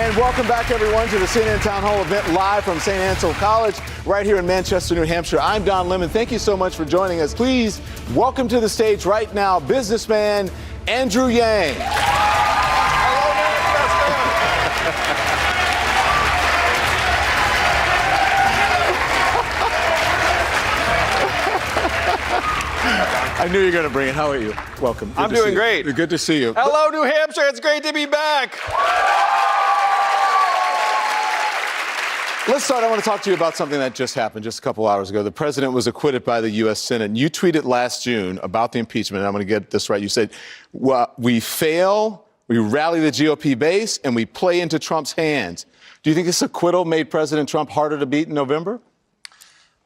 And welcome back, everyone, to the CNN Town Hall event live from Saint Anselm College, right here in Manchester, New Hampshire. I'm Don Lemon. Thank you so much for joining us. Please welcome to the stage right now, businessman Andrew Yang. Hello, I knew you were going to bring it. How are you? Welcome. I'm doing great. Good to see you. Hello, New Hampshire. It's great to be back. Let's start. I want to talk to you about something that just happened just a couple hours ago. The president was acquitted by the U.S. Senate. You tweeted last June about the impeachment, and I'm going to get this right. You said, well, we fail, we rally the GOP base, and we play into Trump's hands. Do you think this acquittal made President Trump harder to beat in November?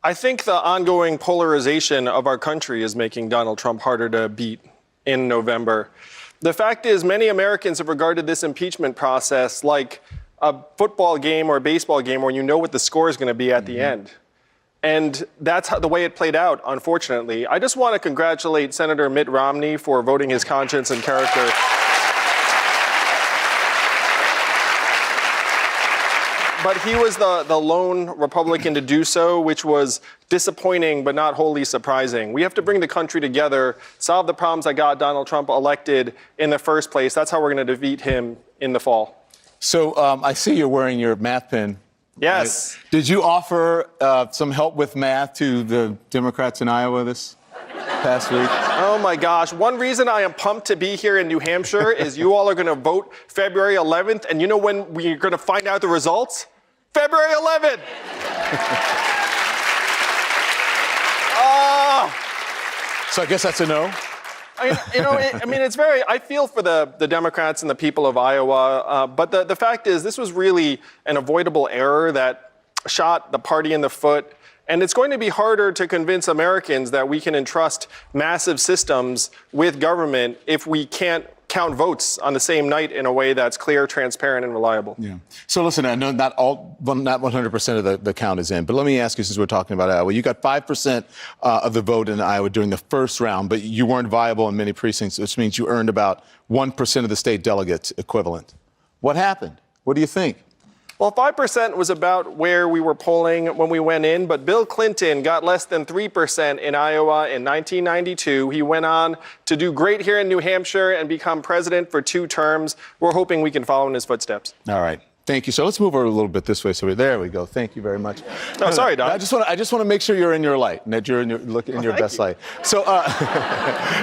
I think the ongoing polarization of our country is making Donald Trump harder to beat in November. The fact is, many Americans have regarded this impeachment process like a football game or a baseball game where you know what the score is going to be at the end. And that's the way it played out, unfortunately. I just want to congratulate Senator Mitt Romney for voting his conscience and character. But he was the lone Republican to do so, which was disappointing but not wholly surprising. We have to bring the country together, solve the problems that got Donald Trump elected in the first place. That's how we're going to defeat him in the fall. So I see you're wearing your math pin. Yes. Right? Did you offer some help with math to the Democrats in Iowa this past week? Oh, my gosh. One reason I am pumped to be here in New Hampshire is you all are going to vote February 11th. And you know when we're going to find out the results? February 11th. So I guess that's a no? I feel for the Democrats and the people of Iowa, but the fact is this was really an avoidable error that shot the party in the foot. And it's going to be harder to convince Americans that we can entrust massive systems with government if we can't count votes on the same night in a way that's clear, transparent, and reliable. Yeah. So listen, I know not 100% of the count is in, but let me ask you, since we're talking about Iowa, you got 5% of the vote in Iowa during the first round, but you weren't viable in many precincts, which means you earned about 1% of the state delegates equivalent. What happened? What do you think? Well, 5% was about where we were polling when we went in, but Bill Clinton got less than 3% in Iowa in 1992. He went on to do great here in New Hampshire and become president for 2 terms. We're hoping we can follow in his footsteps. All right. Thank you. So let's move over a little bit this way. So there we go. Thank you very much. Oh, sorry, Don. I just want to make sure you're in your light, and that you're in your best light. So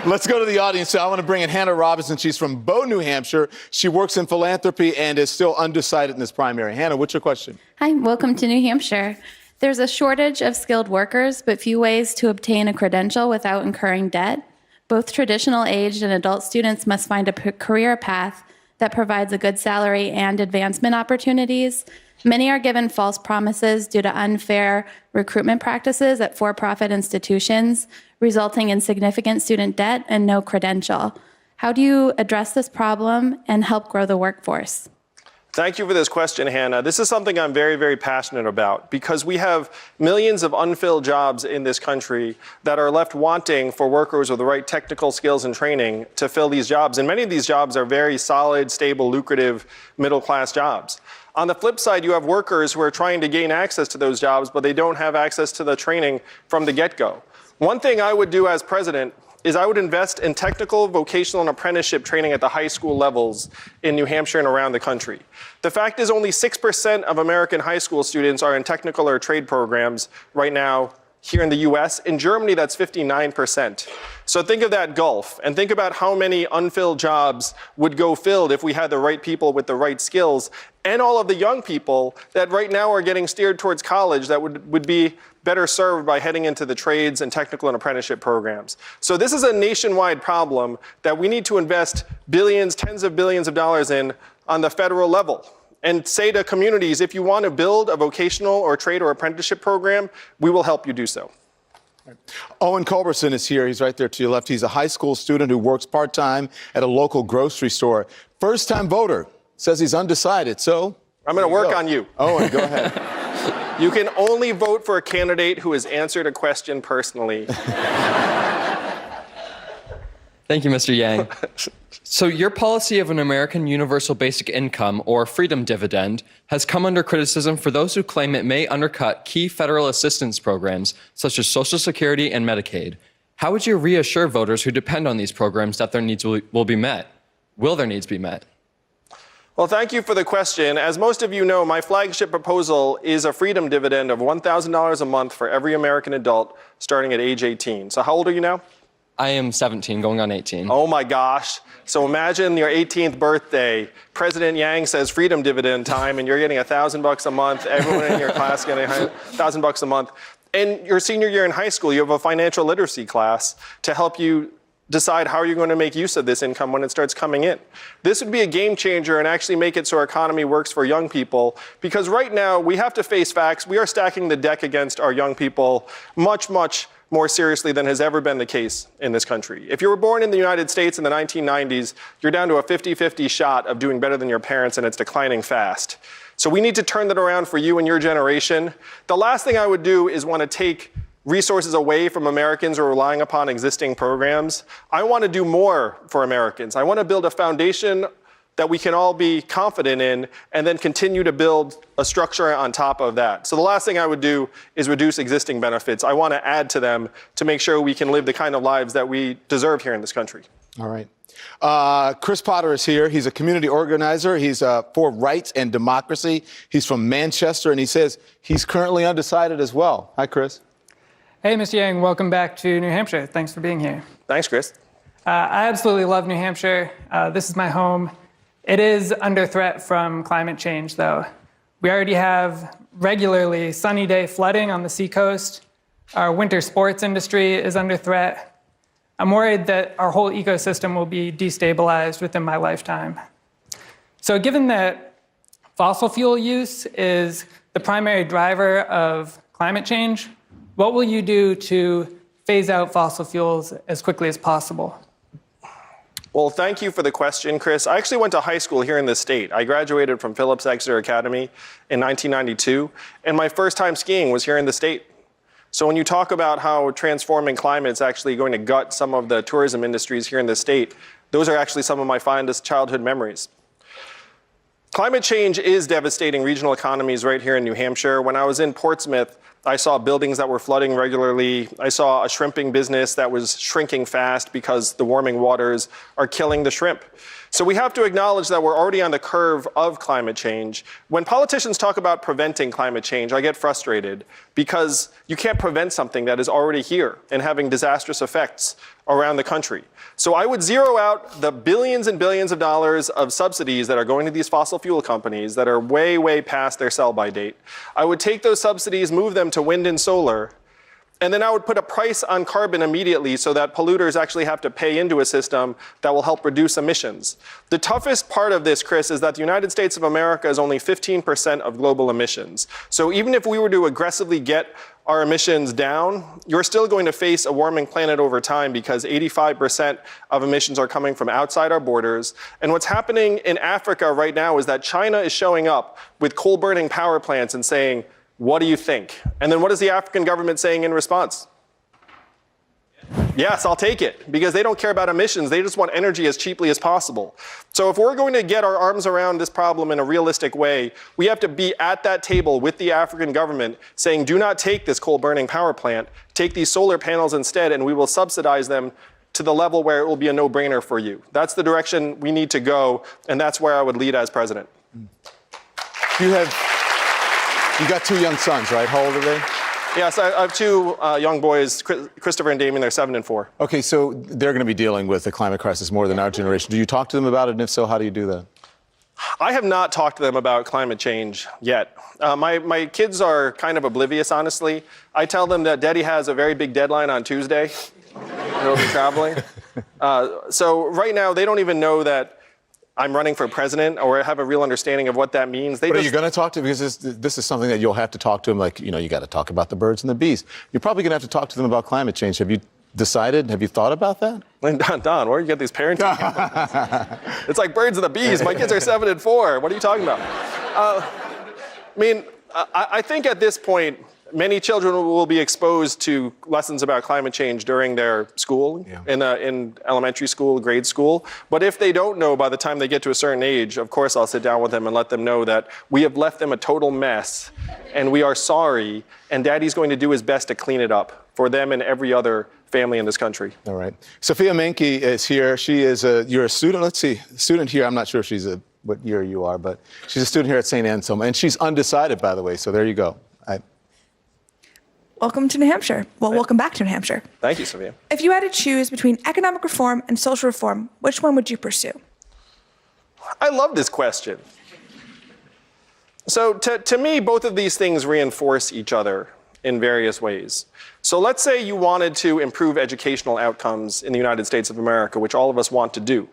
let's go to the audience. So I want to bring in Hannah Robinson. She's from Bow, New Hampshire. She works in philanthropy and is still undecided in this primary. Hannah, what's your question? Hi, welcome to New Hampshire. There's a shortage of skilled workers, but few ways to obtain a credential without incurring debt. Both traditional aged and adult students must find a career path that provides a good salary and advancement opportunities. Many are given false promises due to unfair recruitment practices at for-profit institutions, resulting in significant student debt and no credential. How do you address this problem and help grow the workforce? Thank you for this question, Hannah. This is something I'm very, very passionate about because we have millions of unfilled jobs in this country that are left wanting for workers with the right technical skills and training to fill these jobs. And many of these jobs are very solid, stable, lucrative, middle-class jobs. On the flip side, you have workers who are trying to gain access to those jobs, but they don't have access to the training from the get-go. One thing I would do as president is I would invest in technical, vocational, and apprenticeship training at the high school levels in New Hampshire and around the country. The fact is only 6% of American high school students are in technical or trade programs right now here in the US. In Germany, that's 59%. So think of that gulf and think about how many unfilled jobs would go filled if we had the right people with the right skills and all of the young people that right now are getting steered towards college that would be better served by heading into the trades and technical and apprenticeship programs. So this is a nationwide problem that we need to invest billions, tens of billions of dollars in on the federal level. And say to communities, if you want to build a vocational or trade or apprenticeship program, we will help you do so. Owen Culberson is here. He's right there to your left. He's a high school student who works part-time at a local grocery store. First-time voter. Says he's undecided. So I'm going to work on you. Owen, go ahead. You can only vote for a candidate who has answered a question personally. Thank you, Mr. Yang. So your policy of an American universal basic income, or Freedom Dividend, has come under criticism for those who claim it may undercut key federal assistance programs such as Social Security and Medicaid. How would you reassure voters who depend on these programs that their needs will be met? Will their needs be met? Well, thank you for the question. As most of you know, my flagship proposal is a Freedom Dividend of $1,000 a month for every American adult starting at age 18. So how old are you now? I am 17, going on 18. Oh my gosh. So imagine your 18th birthday, President Yang says Freedom Dividend time, and you're getting $1,000 a month. Everyone in your class getting $1,000 a month. And your senior year in high school, you have a financial literacy class to help you decide how you're going to make use of this income when it starts coming in. This would be a game changer and actually make it so our economy works for young people, because right now we have to face facts. We are stacking the deck against our young people much more seriously than has ever been the case in this country. If you were born in the United States in the 1990s, you're down to a 50-50 shot of doing better than your parents, and it's declining fast. So we need to turn that around for you and your generation. The last thing I would do is want to take resources away from Americans who are relying upon existing programs. I want to do more for Americans. I want to build a foundation that we can all be confident in, and then continue to build a structure on top of that. So the last thing I would do is reduce existing benefits. I want to add to them to make sure we can live the kind of lives that we deserve here in this country. All right. Chris Potter is here. He's a community organizer. He's for rights and democracy. He's from Manchester, and he says he's currently undecided as well. Hi, Chris. Hey, Mr. Yang, welcome back to New Hampshire. Thanks for being here. Thanks, Chris. I absolutely love New Hampshire. This is my home. It is under threat from climate change, though. We already have regularly sunny day flooding on the seacoast. Our winter sports industry is under threat. I'm worried that our whole ecosystem will be destabilized within my lifetime. So given that fossil fuel use is the primary driver of climate change, what will you do to phase out fossil fuels as quickly as possible? Well, thank you for the question, Chris. I actually went to high school here in this state. I graduated from Phillips Exeter Academy in 1992, and my first time skiing was here in the state. So when you talk about how transforming climate is actually going to gut some of the tourism industries here in the state, those are actually some of my fondest childhood memories. Climate change is devastating regional economies right here in New Hampshire. When I was in Portsmouth, I saw buildings that were flooding regularly. I saw a shrimping business that was shrinking fast because the warming waters are killing the shrimp. So we have to acknowledge that we're already on the curve of climate change. When politicians talk about preventing climate change, I get frustrated because you can't prevent something that is already here and having disastrous effects around the country. So I would zero out the billions and billions of dollars of subsidies that are going to these fossil fuel companies that are way past their sell-by date. I would take those subsidies, move them to wind and solar, and then I would put a price on carbon immediately so that polluters actually have to pay into a system that will help reduce emissions. The toughest part of this, Chris, is that the United States of America is only 15% of global emissions. So even if we were to aggressively get our emissions down, you're still going to face a warming planet over time because 85% of emissions are coming from outside our borders. And what's happening in Africa right now is that China is showing up with coal-burning power plants and saying, "What do you think?" And then what is the African government saying in response? Yes, I'll take it, because they don't care about emissions. They just want energy as cheaply as possible. So if we're going to get our arms around this problem in a realistic way, we have to be at that table with the African government saying, do not take this coal-burning power plant, take these solar panels instead, and we will subsidize them to the level where it will be a no-brainer for you. That's the direction we need to go, and that's where I would lead as president. You got two young sons, right? How old are they? Yes, I have two young boys, Christopher and Damien. They're 7 and 4. Okay, so they're going to be dealing with the climate crisis more than our generation. Do you talk to them about it? And if so, how do you do that? I have not talked to them about climate change yet. My kids are kind of oblivious, honestly. I tell them that Daddy has a very big deadline on Tuesday. He'll be traveling. So right now, they don't even know that I'm running for president or have a real understanding of what that means. But are you going to talk to them? Because this is something that you'll have to talk to them, like, you got to talk about the birds and the bees. You're probably going to have to talk to them about climate change. Have you decided? Have you thought about that? Don, where do you get these parenting camps? It's like birds and the bees. My kids are 7 and 4. What are you talking about? I think at this point, many children will be exposed to lessons about climate change during their school, in elementary school, grade school. But if they don't know by the time they get to a certain age, of course I'll sit down with them and let them know that we have left them a total mess and we are sorry, and Daddy's going to do his best to clean it up for them and every other family in this country. All right. Sophia Menke is here. She is you're a student, let's see, student here. I'm not sure if she's what year you are, but she's a student here at Saint Anselm, and she's undecided, by the way, so there you go. Welcome to New Hampshire. Well, welcome back to New Hampshire. Thank you, Sophia. If you had to choose between economic reform and social reform, which one would you pursue? I love this question. So to me, both of these things reinforce each other in various ways. So let's say you wanted to improve educational outcomes in the United States of America, which all of us want to do.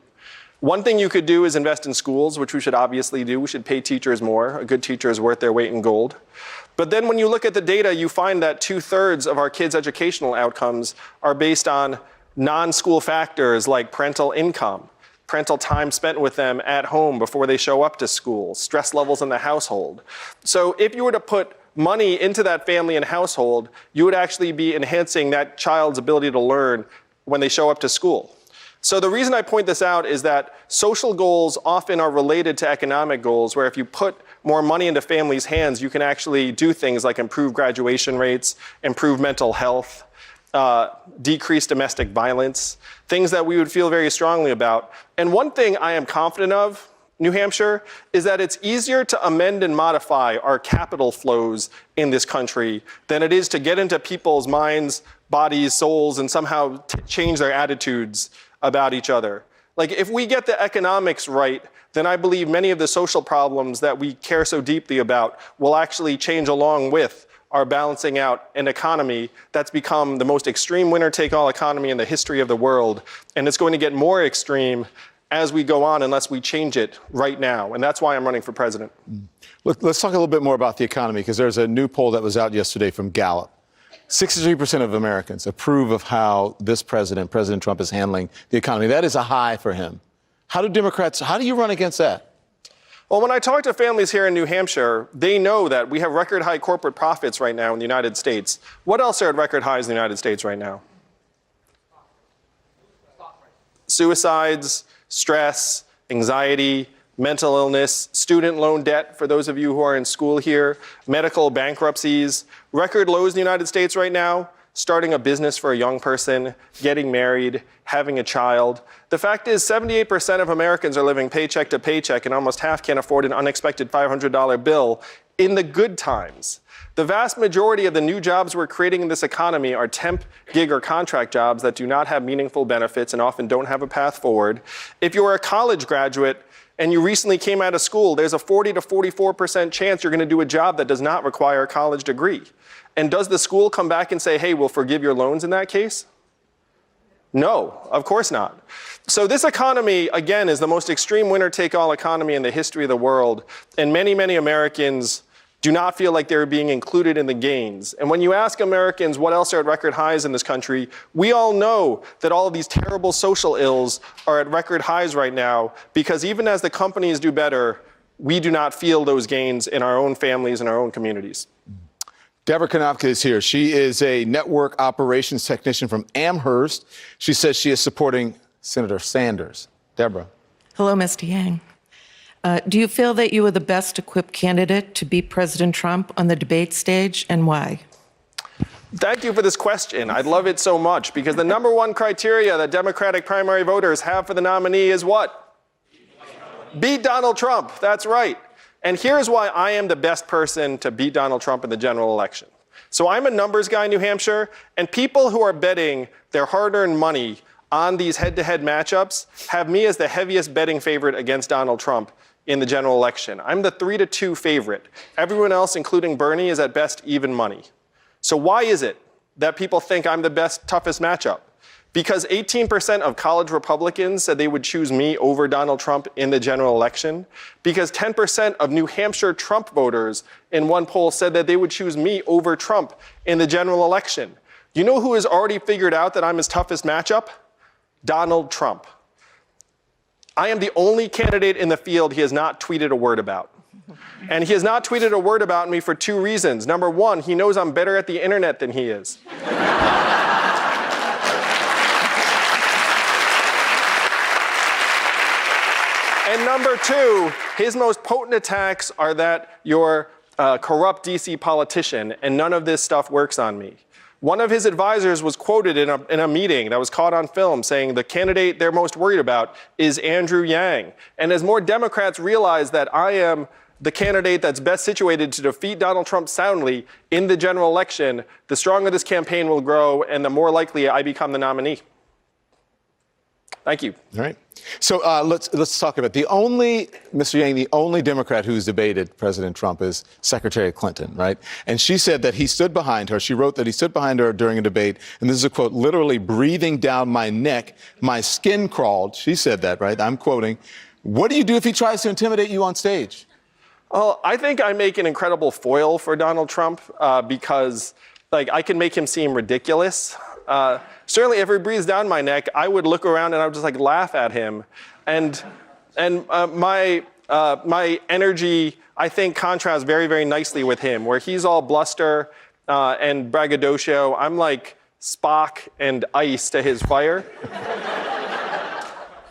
One thing you could do is invest in schools, which we should obviously do. We should pay teachers more. A good teacher is worth their weight in gold. But then when you look at the data, you find that 2/3 of our kids' educational outcomes are based on non-school factors like parental income, parental time spent with them at home before they show up to school, stress levels in the household. So if you were to put money into that family and household, you would actually be enhancing that child's ability to learn when they show up to school. So the reason I point this out is that social goals often are related to economic goals, where if you put more money into families' hands, you can actually do things like improve graduation rates, improve mental health, decrease domestic violence, things that we would feel very strongly about. And one thing I am confident of, New Hampshire, is that it's easier to amend and modify our capital flows in this country than it is to get into people's minds, bodies, souls, and somehow change their attitudes about each other. Like, if we get the economics right, then I believe many of the social problems that we care so deeply about will actually change along with our balancing out an economy that's become the most extreme winner-take-all economy in the history of the world. And it's going to get more extreme as we go on unless we change it right now. And that's why I'm running for president. Look, let's talk a little bit more about the economy, because there's a new poll that was out yesterday from Gallup. 63% of Americans approve of how this president, President Trump, is handling the economy. That is a high for him. How do you run against that? Well, when I talk to families here in New Hampshire, they know that we have record high corporate profits right now in the United States. What else are at record highs in the United States right now? Suicides, stress, anxiety, mental illness, student loan debt for those of you who are in school here, medical bankruptcies, record lows in the United States right now, starting a business for a young person, getting married, having a child. The fact is 78% of Americans are living paycheck to paycheck, and almost half can't afford an unexpected $500 bill in the good times. The vast majority of the new jobs we're creating in this economy are temp, gig, or contract jobs that do not have meaningful benefits and often don't have a path forward. If you're a college graduate and you recently came out of school, there's a 40 to 44% chance you're going to do a job that does not require a college degree. And does the school come back and say, hey, we'll forgive your loans in that case? No, of course not. So this economy, again, is the most extreme winner-take-all economy in the history of the world. And many, many Americans do not feel like they're being included in the gains. And when you ask Americans what else are at record highs in this country, we all know that all of these terrible social ills are at record highs right now, because even as the companies do better, we do not feel those gains in our own families and our own communities. Deborah Konopka is here. She is a network operations technician from Amherst. She says she is supporting Senator Sanders. Deborah. Hello, Mr. Yang. Do you feel that you are the best equipped candidate to beat President Trump on the debate stage, and why? Thank you for this question. I'd love it so much, because the number one criteria that Democratic primary voters have for the nominee is what? Beat Donald Trump. That's right. And here's why I am the best person to beat Donald Trump in the general election. So I'm a numbers guy in New Hampshire, and people who are betting their hard-earned money on these head-to-head matchups have me as the heaviest betting favorite against Donald Trump in the general election. I'm the 3-2 favorite. Everyone else, including Bernie, is at best even money. So why is it that people think I'm the best, toughest matchup? Because 18% of college Republicans said they would choose me over Donald Trump in the general election. Because 10% of New Hampshire Trump voters in one poll said that they would choose me over Trump in the general election. You know who has already figured out that I'm his toughest matchup? Donald Trump. I am the only candidate in the field he has not tweeted a word about. And he has not tweeted a word about me for 2 reasons. Number 1, he knows I'm better at the internet than he is. And number 2, his most potent attacks are that you're a corrupt DC politician and none of this stuff works on me. One of his advisors was quoted in a meeting that was caught on film saying the candidate they're most worried about is Andrew Yang. And as more Democrats realize that I am the candidate that's best situated to defeat Donald Trump soundly in the general election, the stronger this campaign will grow and the more likely I become the nominee. Thank you. All right. So let's talk about Mr. Yang, the only Democrat who's debated President Trump is Secretary Clinton, right? And she said that he stood behind her. She wrote that he stood behind her during a debate. And this is a quote, literally breathing down my neck. My skin crawled. She said that, right? I'm quoting. What do you do if he tries to intimidate you on stage? Well, I think I make an incredible foil for Donald Trump because I can make him seem ridiculous. Certainly, if he breathes down my neck, I would look around and I would just laugh at him, and my energy, I think, contrasts very, very nicely with him, where he's all bluster and braggadocio. I'm like Spock and ice to his fire.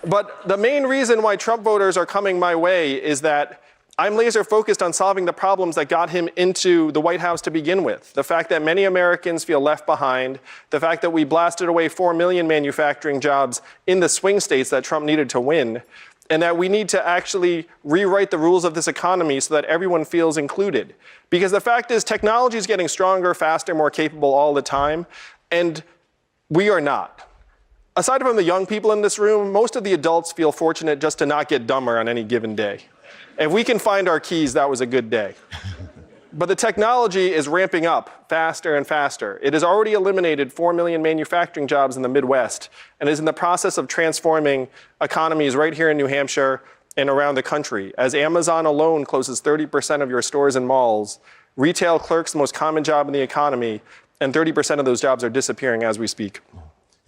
But the main reason why Trump voters are coming my way is that I'm laser focused on solving the problems that got him into the White House to begin with. The fact that many Americans feel left behind, the fact that we blasted away 4 million manufacturing jobs in the swing states that Trump needed to win, and that we need to actually rewrite the rules of this economy so that everyone feels included. Because the fact is, technology is getting stronger, faster, more capable all the time, and we are not. Aside from the young people in this room, most of the adults feel fortunate just to not get dumber on any given day. If we can find our keys, that was a good day. But the technology is ramping up faster and faster. It has already eliminated 4 million manufacturing jobs in the Midwest and is in the process of transforming economies right here in New Hampshire and around the country. As Amazon alone closes 30% of your stores and malls, retail clerks, the most common job in the economy, and 30% of those jobs are disappearing as we speak. You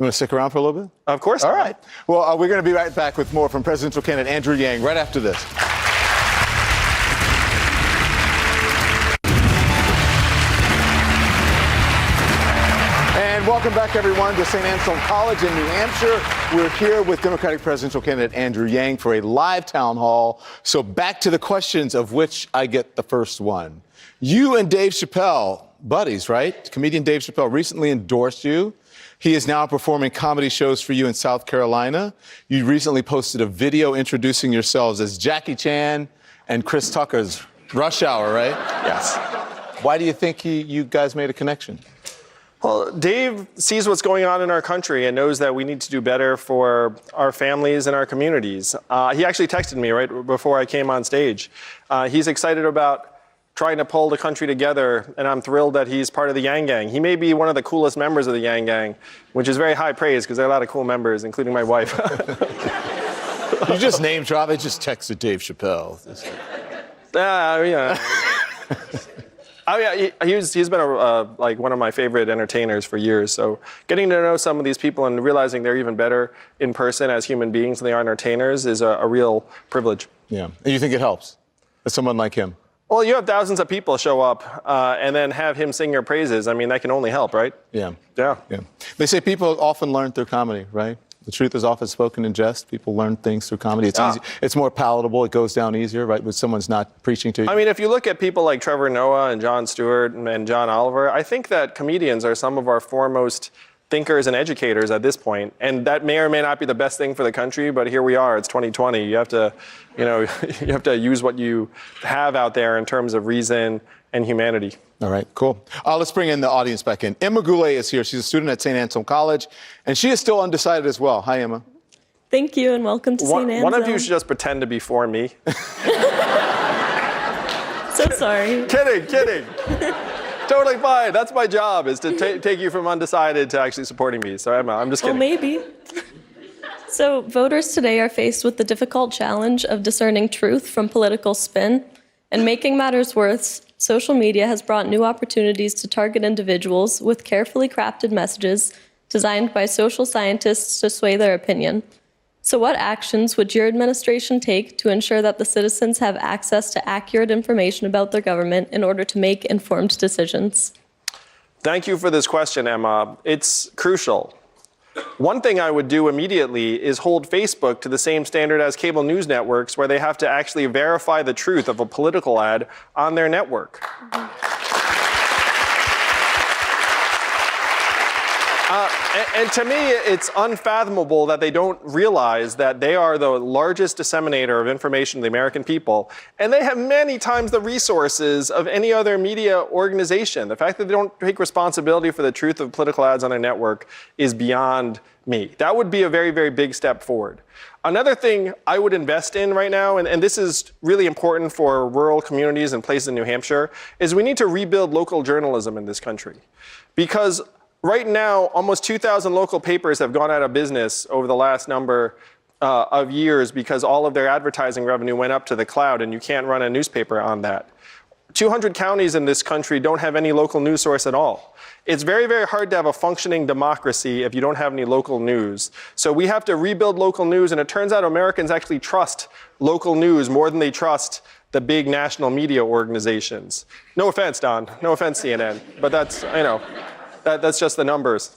want to stick around for a little bit? Of course. All right. Well, we're going to be right back with more from presidential candidate Andrew Yang right after this. Welcome back, everyone, to Saint Anselm College in New Hampshire. We're here with Democratic presidential candidate Andrew Yang for a live town hall. So back to the questions, of which I get the first one. You and Dave Chappelle, buddies, right? Comedian Dave Chappelle recently endorsed you. He is now performing comedy shows for you in South Carolina. You recently posted a video introducing yourselves as Jackie Chan and Chris Tucker's Rush Hour, right? Yes. Why do you think you guys made a connection? Well, Dave sees what's going on in our country and knows that we need to do better for our families and our communities. He actually texted me right before I came on stage. He's excited about trying to pull the country together, and I'm thrilled that he's part of the Yang Gang. He may be one of the coolest members of the Yang Gang, which is very high praise because there are a lot of cool members, including my wife. You just name drop. I just texted Dave Chappelle. Yeah. He's been one of my favorite entertainers for years. So getting to know some of these people and realizing they're even better in person as human beings than they are entertainers is a real privilege. Yeah. And you think it helps with someone like him? Well, you have thousands of people show up and then have him sing your praises. I mean, that can only help, right? Yeah. Yeah. They say people often learn through comedy, right? The truth is often spoken in jest. People learn things through comedy. It's easy. It's more palatable. It goes down easier, right? When someone's not preaching to you. I mean, if you look at people like Trevor Noah and Jon Stewart and John Oliver, I think that comedians are some of our foremost thinkers and educators at this point. And that may or may not be the best thing for the country, but here we are. It's 2020. You have to, you have to use what you have out there in terms of reason and humanity. All right, cool. Let's bring in the audience back in. Emma Goulet is here. She's a student at Saint Anselm College, and she is still undecided as well. Hi, Emma. Thank you, and welcome to Saint Anselm. One of you should just pretend to be for me. So sorry. Kidding. Totally fine. That's my job, is to take you from undecided to actually supporting me. So, Emma, I'm just kidding. Well, maybe. So voters today are faced with the difficult challenge of discerning truth from political spin. And making matters worse, social media has brought new opportunities to target individuals with carefully crafted messages designed by social scientists to sway their opinion. So what actions would your administration take to ensure that the citizens have access to accurate information about their government in order to make informed decisions? Thank you for this question, Emma. It's crucial. One thing I would do immediately is hold Facebook to the same standard as cable news networks, where they have to actually verify the truth of a political ad on their network. And to me, it's unfathomable that they don't realize that they are the largest disseminator of information to the American people, and they have many times the resources of any other media organization. The fact that they don't take responsibility for the truth of political ads on their network is beyond me. That would be a very, very big step forward. Another thing I would invest in right now, and this is really important for rural communities and places in New Hampshire, is we need to rebuild local journalism in this country. Because right now, almost 2,000 local papers have gone out of business over the last number of years because all of their advertising revenue went up to the cloud, and you can't run a newspaper on that. 200 counties in this country don't have any local news source at all. It's very, very hard to have a functioning democracy if you don't have any local news. So we have to rebuild local news, and it turns out Americans actually trust local news more than they trust the big national media organizations. No offense, Don. No offense, CNN. But that's, that's just the numbers.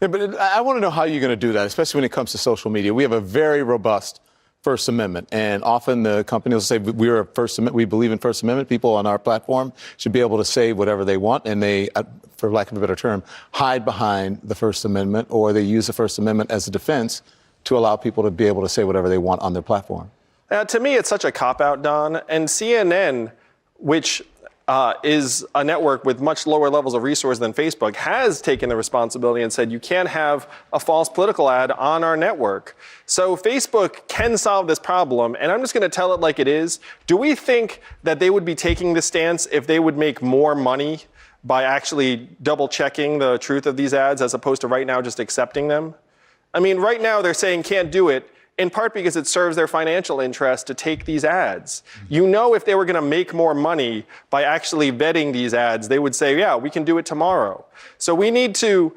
Yeah, but I want to know how you're going to do that, especially when it comes to social media. We have a very robust First Amendment, and often the companies will say we believe in First Amendment. People on our platform should be able to say whatever they want, and they, for lack of a better term, hide behind the First Amendment, or they use the First Amendment as a defense to allow people to be able to say whatever they want on their platform. To me, it's such a cop-out, Don. And CNN, which is a network with much lower levels of resource than Facebook, has taken the responsibility and said you can't have a false political ad on our network. So Facebook can solve this problem, and I'm just going to tell it like it is. Do we think that they would be taking this stance if they would make more money by actually double-checking the truth of these ads as opposed to right now just accepting them? I mean, right now they're saying can't do it, in part because it serves their financial interest to take these ads. You know, if they were going to make more money by actually vetting these ads, they would say, yeah, we can do it tomorrow. So we need to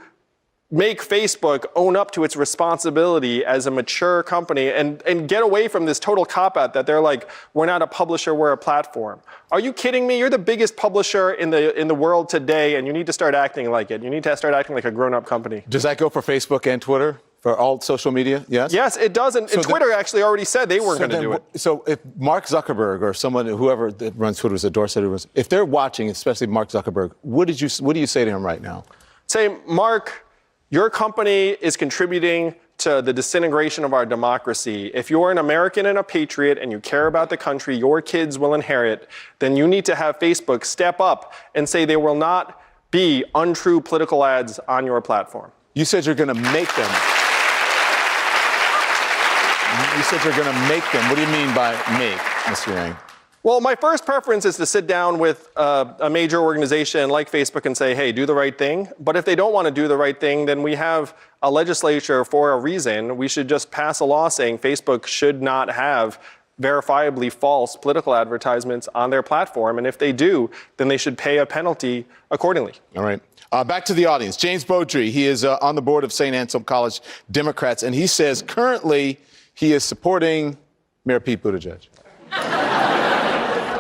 make Facebook own up to its responsibility as a mature company and get away from this total cop-out that they're like, we're not a publisher, we're a platform. Are you kidding me? You're the biggest publisher in the world today, and you need to start acting like it. You need to start acting like a grown-up company. Does that go for Facebook and Twitter? For all social media, yes? Yes, it does. And Twitter actually already said they weren't going to do it. So if Mark Zuckerberg or whoever that runs Twitter, if they're watching, especially Mark Zuckerberg, what do you say to him right now? Say, Mark, your company is contributing to the disintegration of our democracy. If you're an American and a patriot and you care about the country your kids will inherit, then you need to have Facebook step up and say there will not be untrue political ads on your platform. You said you're going to make them. You said you're going to make them. What do you mean by make, Mr. Yang? Well, my first preference is to sit down with a major organization like Facebook and say, hey, do the right thing. But if they don't want to do the right thing, then we have a legislature for a reason. We should just pass a law saying Facebook should not have verifiably false political advertisements on their platform. And if they do, then they should pay a penalty accordingly. All right. Back to the audience. James Beaudry, he is on the board of Saint Anselm College, Democrats, and he says currently he is supporting Mayor Pete Buttigieg.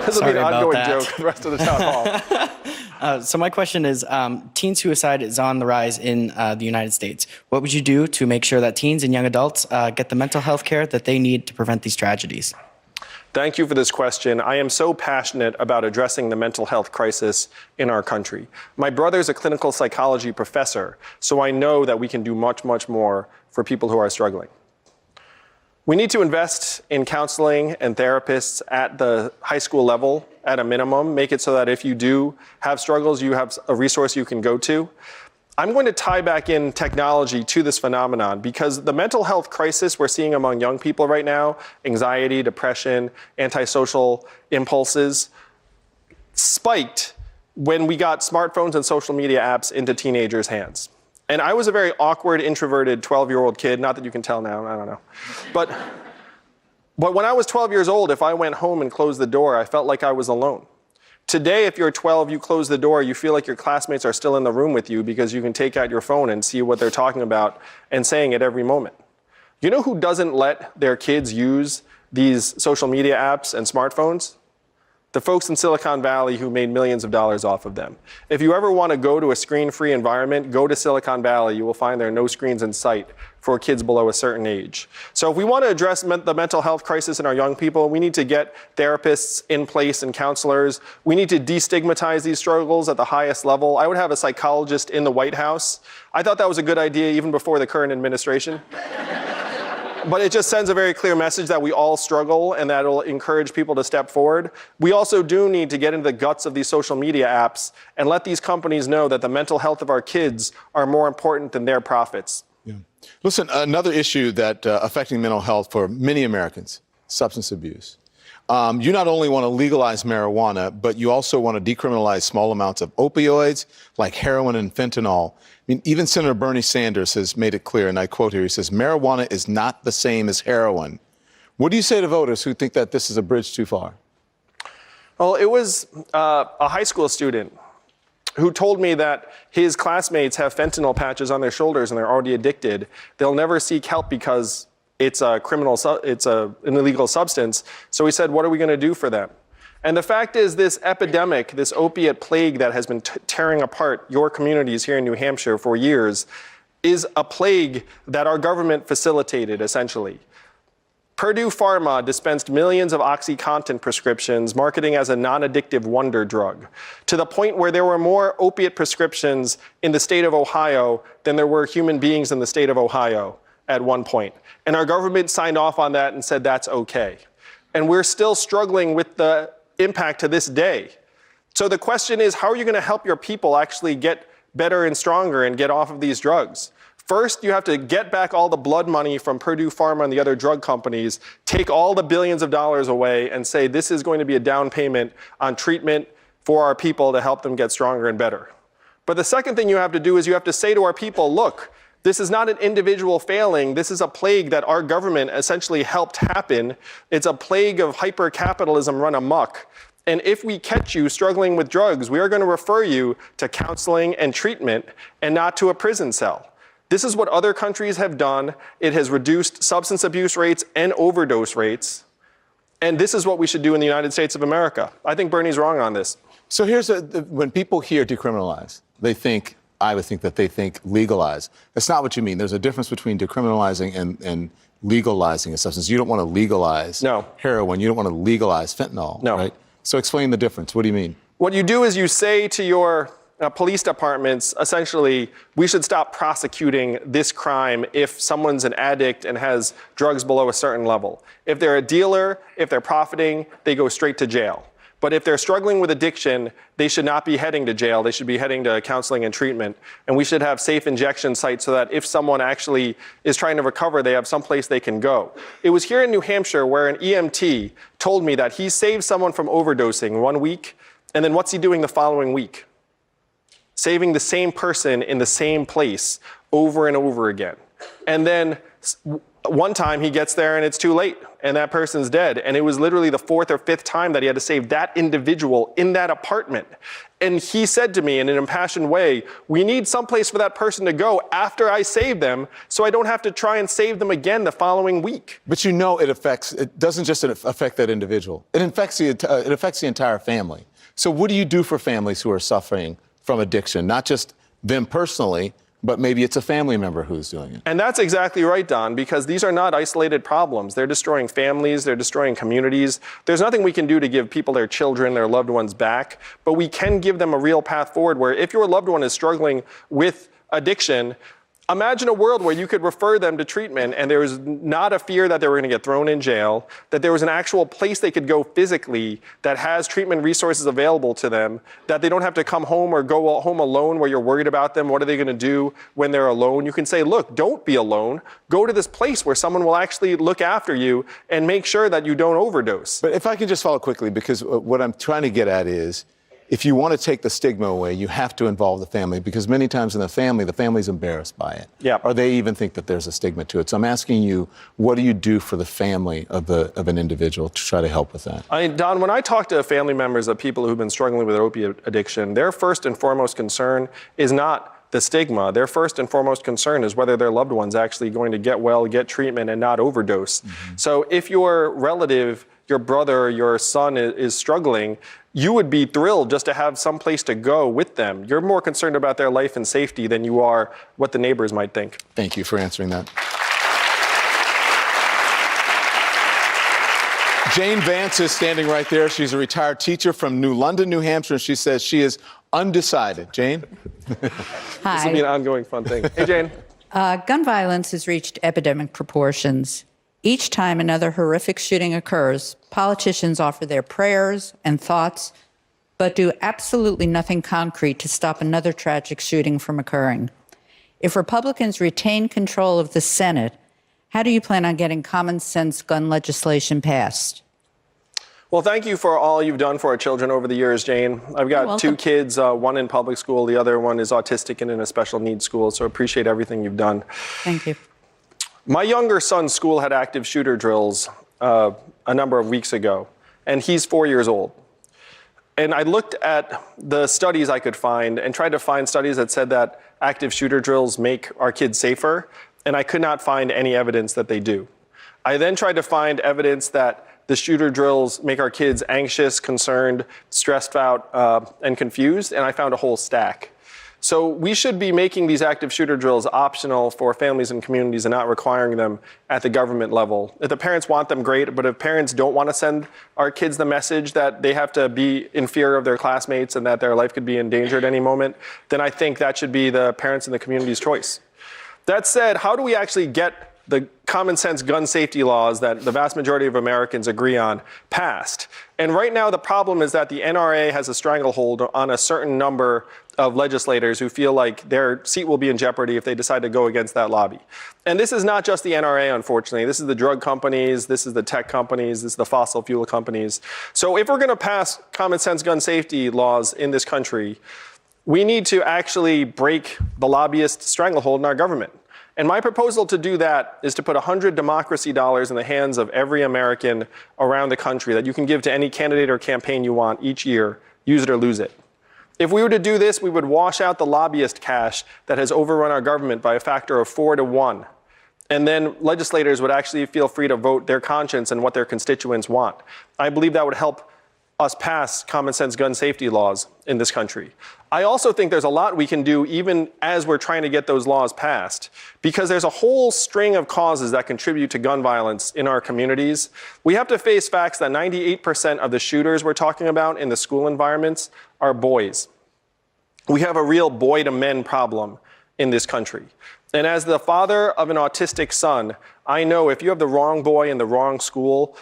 This will be an ongoing joke for the rest of the town hall. So my question is, teen suicide is on the rise in the United States. What would you do to make sure that teens and young adults get the mental health care that they need to prevent these tragedies? Thank you for this question. I am so passionate about addressing the mental health crisis in our country. My brother's a clinical psychology professor, so I know that we can do much, much more for people who are struggling. We need to invest in counseling and therapists at the high school level at a minimum, make it so that if you do have struggles, you have a resource you can go to. I'm going to tie back in technology to this phenomenon because the mental health crisis we're seeing among young people right now, anxiety, depression, antisocial impulses, spiked when we got smartphones and social media apps into teenagers' hands. And I was a very awkward, introverted 12-year-old kid. Not that you can tell now, I don't know. But when I was 12 years old, if I went home and closed the door, I felt like I was alone. Today, if you're 12, you close the door, you feel like your classmates are still in the room with you because you can take out your phone and see what they're talking about and saying at every moment. You know who doesn't let their kids use these social media apps and smartphones? The folks in Silicon Valley who made millions of dollars off of them. If you ever want to go to a screen-free environment, go to Silicon Valley. You will find there are no screens in sight for kids below a certain age. So if we want to address the mental health crisis in our young people, we need to get therapists in place and counselors. We need to destigmatize these struggles at the highest level. I would have a psychologist in the White House. I thought that was a good idea even before the current administration. But it just sends a very clear message that we all struggle and that will encourage people to step forward. We also do need to get into the guts of these social media apps and let these companies know that the mental health of our kids are more important than their profits. Yeah. Listen, another issue that affecting mental health for many Americans, substance abuse. You not only want to legalize marijuana, but you also want to decriminalize small amounts of opioids like heroin and fentanyl. I mean, even Senator Bernie Sanders has made it clear, and I quote here, he says, marijuana is not the same as heroin. What do you say to voters who think that this is a bridge too far? Well, it was a high school student who told me that his classmates have fentanyl patches on their shoulders and they're already addicted. They'll never seek help because it's an illegal substance. So he said, what are we going to do for them? And the fact is, this epidemic, this opiate plague that has been tearing apart your communities here in New Hampshire for years, is a plague that our government facilitated, essentially. Purdue Pharma dispensed millions of OxyContin prescriptions, marketing as a non-addictive wonder drug, to the point where there were more opiate prescriptions in the state of Ohio than there were human beings in the state of Ohio at one point. And our government signed off on that and said that's okay. And we're still struggling with the impact to this day. So the question is, how are you going to help your people actually get better and stronger and get off of these drugs? First, you have to get back all the blood money from Purdue Pharma and the other drug companies, take all the billions of dollars away and say this is going to be a down payment on treatment for our people to help them get stronger and better. But the second thing you have to do is you have to say to our people, look, this is not an individual failing. This is a plague that our government essentially helped happen. It's a plague of hyper-capitalism run amok. And if we catch you struggling with drugs, we are going to refer you to counseling and treatment and not to a prison cell. This is what other countries have done. It has reduced substance abuse rates and overdose rates. And this is what we should do in the United States of America. I think Bernie's wrong on this. So here's when people hear decriminalize, I would think that they think legalize. That's not what you mean. There's a difference between decriminalizing and legalizing a substance. You don't want to legalize heroin. You don't want to legalize fentanyl, right? So explain the difference. What do you mean? What you do is you say to your police departments, essentially, we should stop prosecuting this crime if someone's an addict and has drugs below a certain level. If they're a dealer, if they're profiting, they go straight to jail. But if they're struggling with addiction, they should not be heading to jail. They should be heading to counseling and treatment. And we should have safe injection sites so that if someone actually is trying to recover, they have someplace they can go. It was here in New Hampshire where an EMT told me that he saved someone from overdosing 1 week, and then what's he doing the following week? Saving the same person in the same place over and over again. And then one time he gets there and it's too late and that person's dead. And it was literally the 4th or 5th time that he had to save that individual in that apartment. And he said to me in an impassioned way, we need someplace for that person to go after I save them so I don't have to try and save them again the following week. But you know it doesn't just affect that individual. It affects the entire family. So what do you do for families who are suffering from addiction? Not just them personally, but maybe it's a family member who's doing it. And that's exactly right, Don, because these are not isolated problems. They're destroying families, they're destroying communities. There's nothing we can do to give people their children, their loved ones back, but we can give them a real path forward where if your loved one is struggling with addiction, imagine a world where you could refer them to treatment and there was not a fear that they were going to get thrown in jail, that there was an actual place they could go physically that has treatment resources available to them, that they don't have to come home or go home alone where you're worried about them. What are they going to do when they're alone? You can say, look, don't be alone. Go to this place where someone will actually look after you and make sure that you don't overdose. But if I can just follow quickly, because what I'm trying to get at is, if you want to take the stigma away, you have to involve the family, because many times in the family's embarrassed by it. Yeah. Or they even think that there's a stigma to it. So I'm asking you, what do you do for the family of an individual to try to help with that? Don, when I talk to family members of people who've been struggling with opiate addiction, their first and foremost concern is not the stigma. Their first and foremost concern is whether their loved one's actually going to get well, get treatment, and not overdose. So if your relative, your brother, your son is struggling, you would be thrilled just to have some place to go with them. You're more concerned about their life and safety than you are what the neighbors might think. Thank you for answering that. Jane Vance is standing right there. She's a retired teacher from New London, New Hampshire, and she says she is undecided. Jane? Hi. This will be an ongoing fun thing. Hey, Jane. Gun violence has reached epidemic proportions. Each time another horrific shooting occurs, politicians offer their prayers and thoughts, but do absolutely nothing concrete to stop another tragic shooting from occurring. If Republicans retain control of the Senate, how do you plan on getting common sense gun legislation passed? Well, thank you for all you've done for our children over the years, Jane. I've got two kids, one in public school, the other one is autistic and in a special needs school, so appreciate everything you've done. Thank you. My younger son's school had active shooter drills a number of weeks ago, and he's 4 years old. And I looked at the studies I could find and tried to find studies that said that active shooter drills make our kids safer, and I could not find any evidence that they do. I then tried to find evidence that the shooter drills make our kids anxious, concerned, stressed out, and confused, and I found a whole stack. So we should be making these active shooter drills optional for families and communities and not requiring them at the government level. If the parents want them, great, but if parents don't want to send our kids the message that they have to be in fear of their classmates and that their life could be in danger at any moment, then I think that should be the parents and the community's choice. That said, how do we actually get the common sense gun safety laws that the vast majority of Americans agree on passed? And right now the problem is that the NRA has a stranglehold on a certain number of legislators who feel like their seat will be in jeopardy if they decide to go against that lobby. And this is not just the NRA, unfortunately. This is the drug companies, this is the tech companies, this is the fossil fuel companies. So if we're going to pass common sense gun safety laws in this country, we need to actually break the lobbyist stranglehold in our government. And my proposal to do that is to put 100 democracy dollars in the hands of every American around the country that you can give to any candidate or campaign you want each year, use it or lose it. If we were to do this, we would wash out the lobbyist cash that has overrun our government by a factor of 4 to 1. And then legislators would actually feel free to vote their conscience and what their constituents want. I believe that would help us pass common sense gun safety laws in this country. I also think there's a lot we can do even as we're trying to get those laws passed, because there's a whole string of causes that contribute to gun violence in our communities. We have to face facts that 98% of the shooters we're talking about in the school environments are boys. We have a real boy to men problem in this country. And as the father of an autistic son, I know if you have the wrong boy in the wrong school,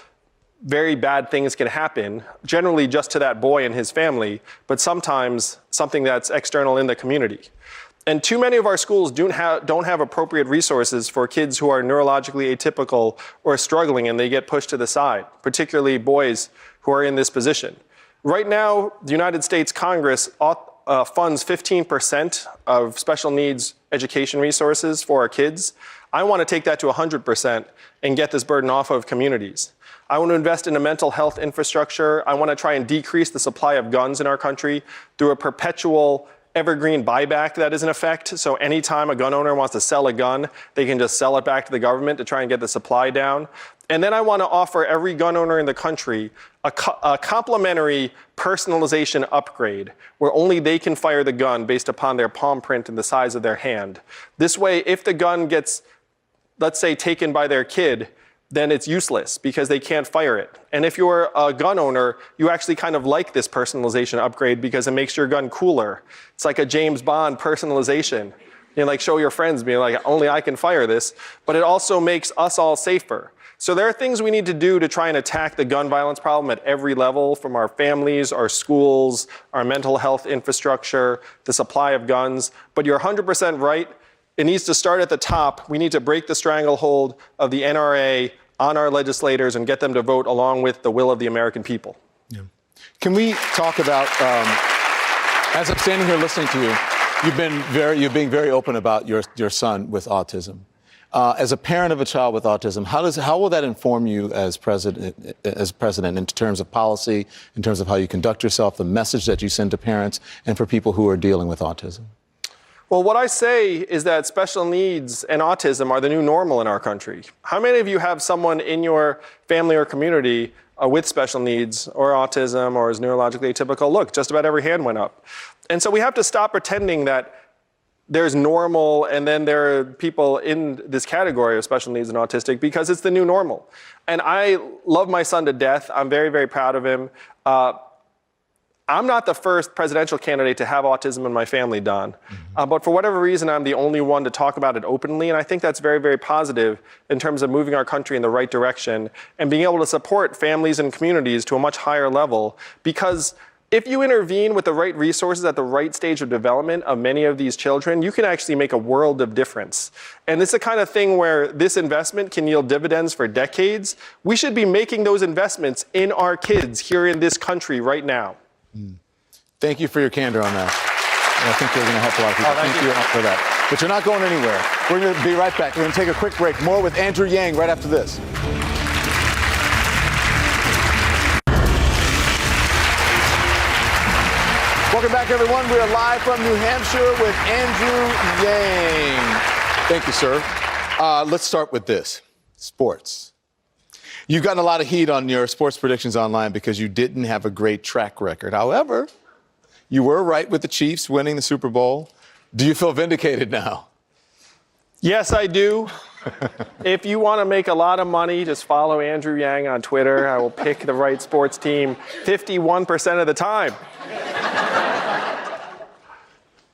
very bad things can happen, generally just to that boy and his family, but sometimes something that's external in the community. And too many of our schools don't have appropriate resources for kids who are neurologically atypical or struggling and they get pushed to the side, particularly boys who are in this position. Right now, the United States Congress funds 15% of special needs education resources for our kids. I want to take that to 100% and get this burden off of communities. I want to invest in a mental health infrastructure. I want to try and decrease the supply of guns in our country through a perpetual evergreen buyback that is in effect. So anytime a gun owner wants to sell a gun, they can just sell it back to the government to try and get the supply down. And then I want to offer every gun owner in the country a complimentary personalization upgrade where only they can fire the gun based upon their palm print and the size of their hand. This way, if the gun gets, let's say, taken by their kid, then it's useless because they can't fire it. And if you're a gun owner, you actually kind of like this personalization upgrade because it makes your gun cooler. It's like a James Bond personalization. You know, like show your friends, being like, only I can fire this. But it also makes us all safer. So there are things we need to do to try and attack the gun violence problem at every level, from our families, our schools, our mental health infrastructure, the supply of guns. But you're 100% right. It needs to start at the top. We need to break the stranglehold of the NRA on our legislators and get them to vote along with the will of the American people. Yeah. Can we talk about, as I'm standing here listening to you, you're being very open about your son with autism. As a parent of a child with autism, how will that inform you as president in terms of policy, in terms of how you conduct yourself, the message that you send to parents and for people who are dealing with autism? Well, what I say is that special needs and autism are the new normal in our country. How many of you have someone in your family or community with special needs or autism or is neurologically atypical? Look, just about every hand went up. And so we have to stop pretending that there's normal and then there are people in this category of special needs and autistic, because it's the new normal. And I love my son to death. I'm very, very proud of him. I'm not the first presidential candidate to have autism in my family, Don. But for whatever reason, I'm the only one to talk about it openly. And I think that's very, very positive in terms of moving our country in the right direction and being able to support families and communities to a much higher level. Because if you intervene with the right resources at the right stage of development of many of these children, you can actually make a world of difference. And it's the kind of thing where this investment can yield dividends for decades. We should be making those investments in our kids here in this country right now. Thank you for your candor on that. I think you're going to help a lot of people. Thank you for that. But you're not going anywhere. We're going to be right back. We're going to take a quick break. More with Andrew Yang right after this. Welcome back, everyone. We are live from New Hampshire with Andrew Yang. Thank you, sir. Let's start with this. Sports. You've gotten a lot of heat on your sports predictions online because you didn't have a great track record. However, you were right with the Chiefs winning the Super Bowl. Do you feel vindicated now? Yes, I do. If you want to make a lot of money, just follow Andrew Yang on Twitter. I will pick the right sports team 51% of the time.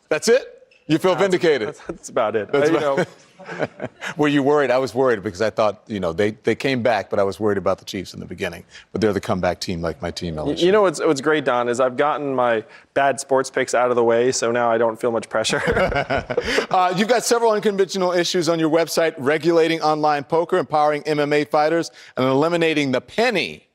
That's it? You feel vindicated? That's about it. That's Were you worried? I was worried because I thought, they came back, but I was worried about the Chiefs in the beginning. But they're the comeback team like my team, LSU. You know what's great, Don, is I've gotten my bad sports picks out of the way, so now I don't feel much pressure. You've got several unconventional issues on your website: regulating online poker, empowering MMA fighters, and eliminating the penny.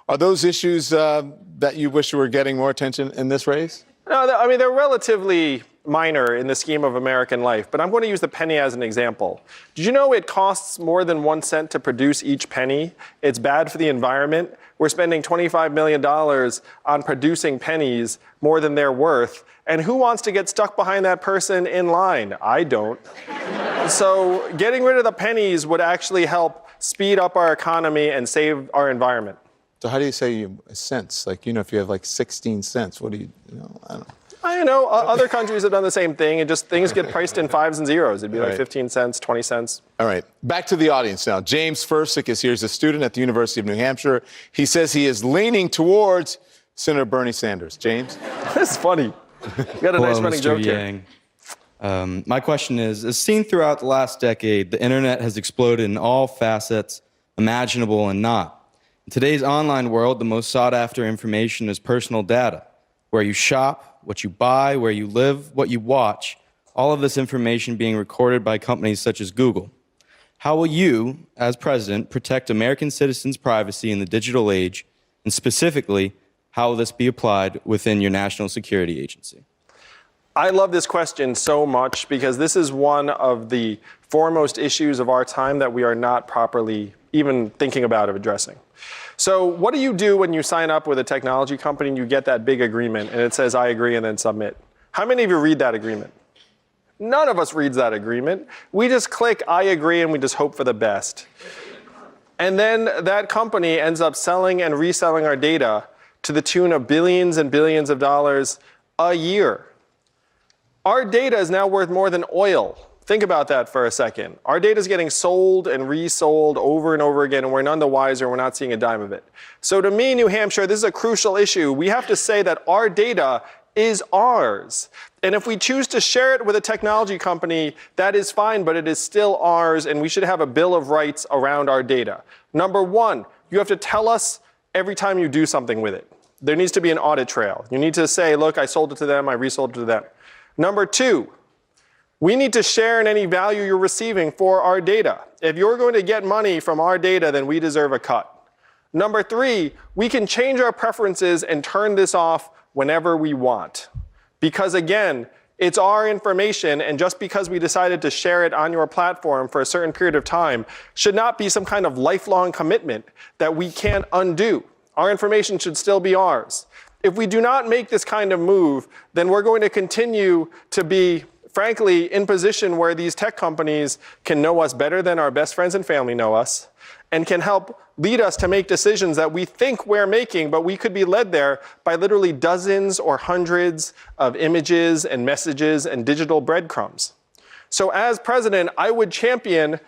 Are those issues that you wish were getting more attention in this race? No, I mean, they're relatively minor in the scheme of American life, but I'm going to use the penny as an example. Did you know it costs more than 1 cent to produce each penny? It's bad for the environment. We're spending $25 million on producing pennies, more than they're worth. And who wants to get stuck behind that person in line? I don't. So getting rid of the pennies would actually help speed up our economy and save our environment. So how do you say cents? Like, if you have like 16 cents, what do you I don't know. I know. Other countries have done the same thing, and just things get priced in fives and zeros. It'd be like 15 cents, 20 cents. All right. Back to the audience now. James Fursick is here. He's a student at the University of New Hampshire. He says he is leaning towards Senator Bernie Sanders. James? This is funny. You got a nice running joke here. My question is, as seen throughout the last decade, the internet has exploded in all facets, imaginable and not. In today's online world, the most sought-after information is personal data. Where you shop, what you buy, where you live, what you watch, all of this information being recorded by companies such as Google. How will you, as president, protect American citizens' privacy in the digital age, and specifically, how will this be applied within your national security agency? I love this question so much because this is one of the foremost issues of our time that we are not properly even thinking about addressing. So what do you do when you sign up with a technology company and you get that big agreement and it says, I agree, and then submit? How many of you read that agreement? None of us reads that agreement. We just click, I agree, and we just hope for the best. And then that company ends up selling and reselling our data to the tune of billions and billions of dollars a year. Our data is now worth more than oil. Think about that for a second. Our data is getting sold and resold over and over again, and we're none the wiser, and we're not seeing a dime of it. So to me, New Hampshire, this is a crucial issue. We have to say that our data is ours. And if we choose to share it with a technology company, that is fine, but it is still ours, and we should have a bill of rights around our data. Number one, you have to tell us every time you do something with it. There needs to be an audit trail. You need to say, look, I sold it to them, I resold it to them. Number two, we need to share in any value you're receiving for our data. If you're going to get money from our data, then we deserve a cut. Number three, we can change our preferences and turn this off whenever we want. Because again, it's our information, and just because we decided to share it on your platform for a certain period of time should not be some kind of lifelong commitment that we can't undo. Our information should still be ours. If we do not make this kind of move, then we're going to continue to be frankly, in position where these tech companies can know us better than our best friends and family know us, and can help lead us to make decisions that we think we're making, but we could be led there by literally dozens or hundreds of images and messages and digital breadcrumbs. So as president, I would champion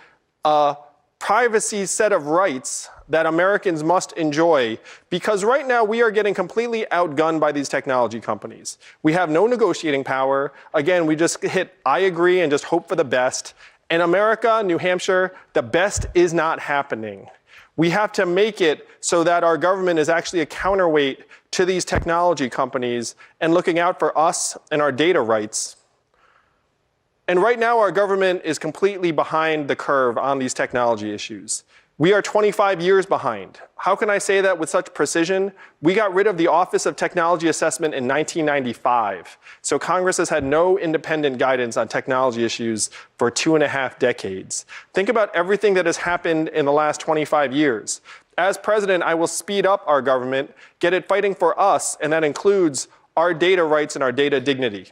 a privacy set of rights that Americans must enjoy, because right now we are getting completely outgunned by these technology companies. We have no negotiating power. Again, we just hit I agree and just hope for the best. In America, New Hampshire, the best is not happening. We have to make it so that our government is actually a counterweight to these technology companies and looking out for us and our data rights. And right now, our government is completely behind the curve on these technology issues. We are 25 years behind. How can I say that with such precision? We got rid of the Office of Technology Assessment in 1995. So Congress has had no independent guidance on technology issues for 2.5 decades. Think about everything that has happened in the last 25 years. As president, I will speed up our government, get it fighting for us, and that includes our data rights and our data dignity.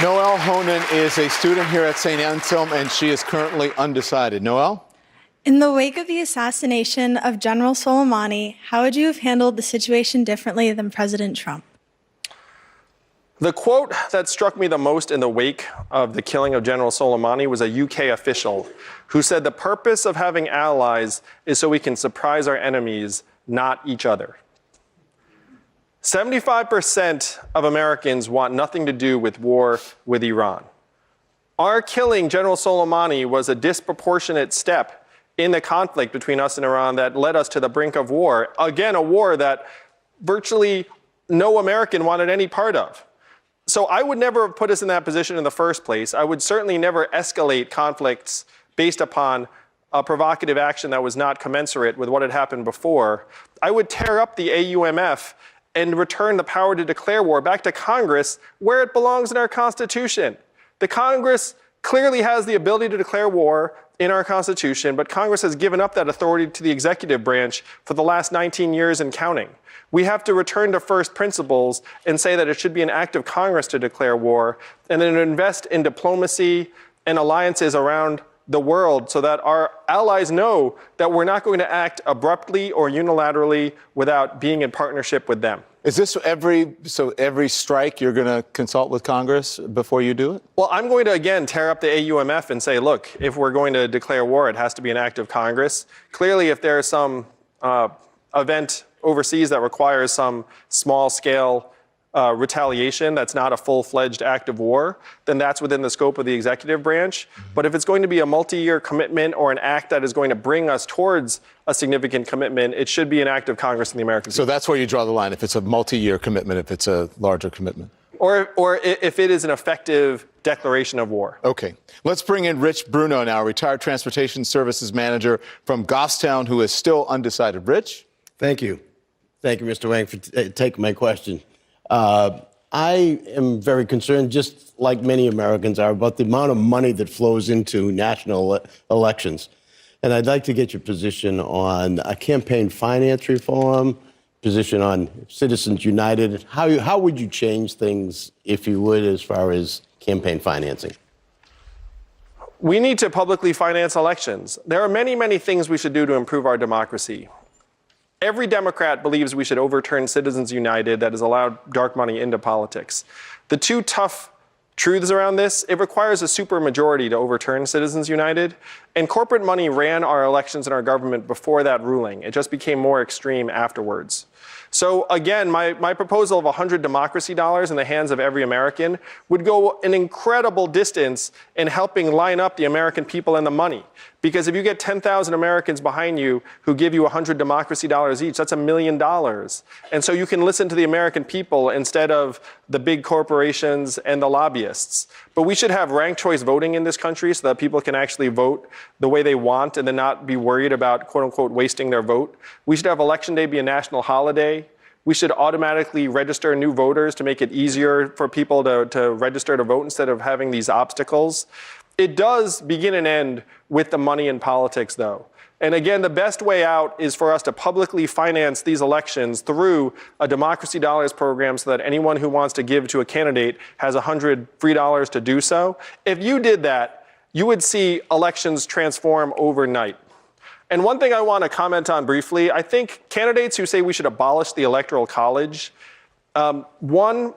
Noelle Honan is a student here at Saint Anselm, and she is currently undecided. Noelle? In the wake of the assassination of General Soleimani, how would you have handled the situation differently than President Trump? The quote that struck me the most in the wake of the killing of General Soleimani was a UK official who said the purpose of having allies is so we can surprise our enemies, not each other. 75% of Americans want nothing to do with war with Iran. Our killing General Soleimani was a disproportionate step in the conflict between us and Iran that led us to the brink of war. Again, a war that virtually no American wanted any part of. So I would never have put us in that position in the first place. I would certainly never escalate conflicts based upon a provocative action that was not commensurate with what had happened before. I would tear up the AUMF and return the power to declare war back to Congress where it belongs in our Constitution. The Congress clearly has the ability to declare war in our Constitution, but Congress has given up that authority to the executive branch for the last 19 years and counting. We have to return to first principles and say that it should be an act of Congress to declare war, and then invest in diplomacy and alliances around the world so that our allies know that we're not going to act abruptly or unilaterally without being in partnership with them. Is this every strike you're going to consult with Congress before you do it? Well, I'm going to, again, tear up the AUMF and say, look, if we're going to declare war, it has to be an act of Congress. Clearly, if there's some event overseas that requires some small-scale retaliation that's not a full-fledged act of war, then that's within the scope of the executive branch. But if it's going to be a multi-year commitment or an act that is going to bring us towards a significant commitment, it should be an act of Congress and the American people. So that's where you draw the line, if it's a multi-year commitment, if it's a larger commitment. Or if it is an effective declaration of war. Okay. Let's bring in Rich Bruno now, retired transportation services manager from Goffstown, who is still undecided. Rich? Thank you. Thank you, Mr. Wang, for taking my question. I am very concerned, just like many Americans are, about the amount of money that flows into national elections. And I'd like to get your position on a campaign finance reform, position on Citizens United. How would you change things, if you would, as far as campaign financing? We need to publicly finance elections. There are many, many things we should do to improve our democracy. Every Democrat believes we should overturn Citizens United that has allowed dark money into politics. The two tough truths around this: it requires a supermajority to overturn Citizens United, and corporate money ran our elections and our government before that ruling. It just became more extreme afterwards. So again, my proposal of $100 democracy dollars in the hands of every American would go an incredible distance in helping line up the American people and the money. Because if you get 10,000 Americans behind you who give you $100 democracy dollars each, that's $1 million. And so you can listen to the American people instead of the big corporations and the lobbyists. But we should have ranked choice voting in this country so that people can actually vote the way they want and then not be worried about, quote unquote, wasting their vote. We should have Election Day be a national holiday. We should automatically register new voters to make it easier for people to register to vote instead of having these obstacles. It does begin and end with the money in politics, though. And again, the best way out is for us to publicly finance these elections through a Democracy Dollars program so that anyone who wants to give to a candidate has $100 free to do so. If you did that, you would see elections transform overnight. And one thing I want to comment on briefly, I think candidates who say we should abolish the Electoral College, one,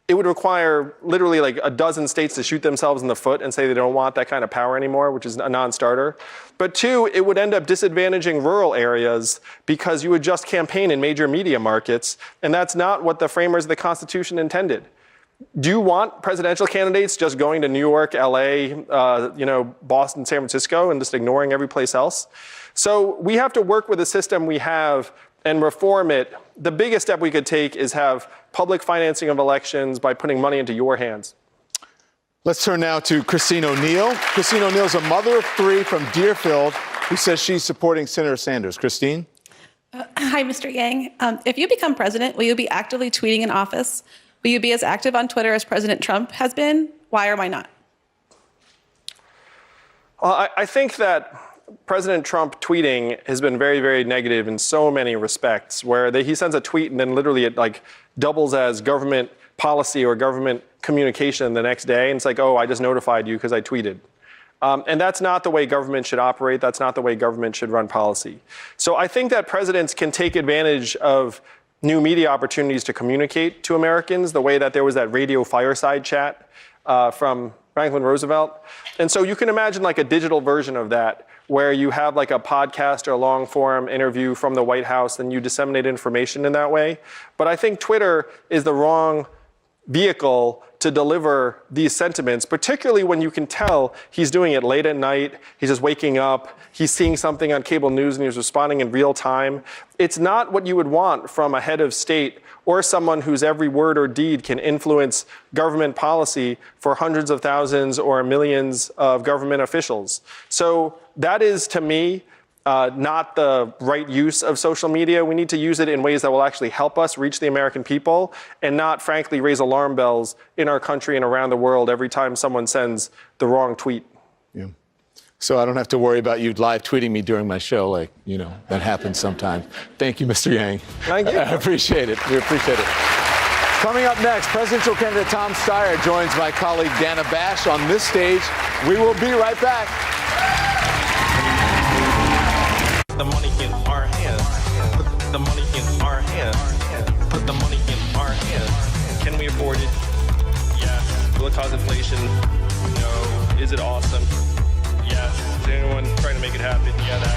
it would require literally like a dozen states to shoot themselves in the foot and say they don't want that kind of power anymore, which is a non-starter. But two, it would end up disadvantaging rural areas because you would just campaign in major media markets, and that's not what the framers of the Constitution intended. Do you want presidential candidates just going to New York, LA, Boston, San Francisco, and just ignoring every place else? So we have to work with the system we have and reform it. The biggest step we could take is have public financing of elections by putting money into your hands. Let's turn now to Christine O'Neill. Christine O'Neill is a mother of 3 from Deerfield who says she's supporting Senator Sanders. Christine? Hi, Mr. Yang. If you become president, will you be actively tweeting in office? Will you be as active on Twitter as President Trump has been? Why or why not? Well, I think that President Trump tweeting has been very, very negative in so many respects, where he sends a tweet and then literally it like doubles as government policy or government communication the next day. And it's like, oh, I just notified you because I tweeted. And that's not the way government should operate. That's not the way government should run policy. So I think that presidents can take advantage of new media opportunities to communicate to Americans, the way that there was that radio fireside chat from Franklin Roosevelt. And so you can imagine like a digital version of that, where you have like a podcast or a long form interview from the White House and you disseminate information in that way. But I think Twitter is the wrong vehicle to deliver these sentiments, particularly when you can tell he's doing it late at night, he's just waking up, he's seeing something on cable news and he's responding in real time. It's not what you would want from a head of state or someone whose every word or deed can influence government policy for hundreds of thousands or millions of government officials. So that is, to me, not the right use of social media. We need to use it in ways that will actually help us reach the American people and not, frankly, raise alarm bells in our country and around the world every time someone sends the wrong tweet. Yeah. So I don't have to worry about you live tweeting me during my show, like, that happens sometimes. Thank you, Mr. Yang. Thank you. I appreciate it. We appreciate it. Coming up next, presidential candidate Tom Steyer joins my colleague Dana Bash on this stage. We will be right back. The money in our hands. Put the money in our hands. Put the money in our hands. Can we afford it? Yes. Will it cause inflation? No. Is it awesome? Yes. Is anyone trying to make it happen? Yeah, that.